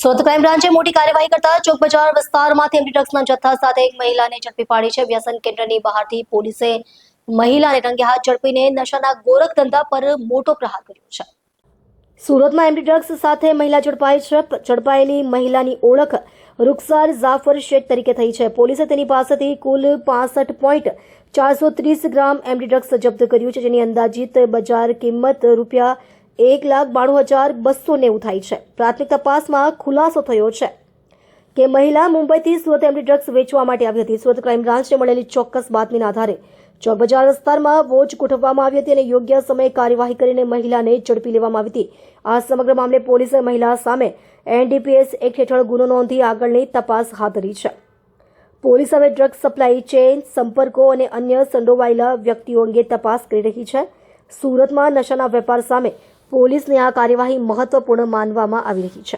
Surat crime બ્રાન્ચે મોટી કાર્યવાહી કરતા ચોક બજાર વિસ્તારમાંથી એમડી ડ્રગ્સના જથ્થા સાથે એક મહિલાને ઝડપી પાડી છે. વ્યસન કેન્દ્રની બહારથી પોલીસે મહિલાને રંગે હાથ ઝડપીને નશાના ગોરખ ધંધા પર મોટો પ્રહાર કર્યો છે. સુરતમાં એમડી ડ્રગ્સ સાથે મહિલા ઝડપાઈ છે. ઝડપાયેલી મહિલાની ઓળખ રૂખસાર જાફર શેખ તરીકે થઈ છે. પોલીસે તેની પાસેથી કુલ 65.430 ગ્રામ એમડી ડ્રગ્સ જપ્ત કર્યું છે, જેની અંદાજિત બજાર કિંમત રૂપિયા 1,92,290 થાય છે. પ્રાથમિક તપાસમાં ખુલાસો થયો છે કે મહિલા મુંબઈથી સુરત એમડી ડ્રગ્સ વેચવા માટે આવી હતી. સુરત ક્રાઇમ બ્રાન્ચને મળેલી ચોક્કસ બાતમીના આધારે ચોક બજાર વિસ્તારમાં વોચ ગોઠવવામાં આવી હતી અને યોગ્ય સમયે કાર્યવાહી કરીને મહિલાને ઝડપી લેવામાં આવી હતી. આ સમગ્ર મામલે પોલીસે મહિલા સામે NDPS એક્ટ હેઠળ ગુનો નોંધી આગળની તપાસ હાથ ધરી છે. પોલીસ હવે ડ્રગ્સ સપ્લાય ચેઇન, સંપર્કો અને અન્ય સંડોવાયેલા વ્યક્તિઓ અંગે તપાસ કરી રહી છે. સુરતમાં નશાના વેપાર સામે પોલીસની આ કાર્યવાહી મહત્વપૂર્ણ માનવામાં આવી રહી છે.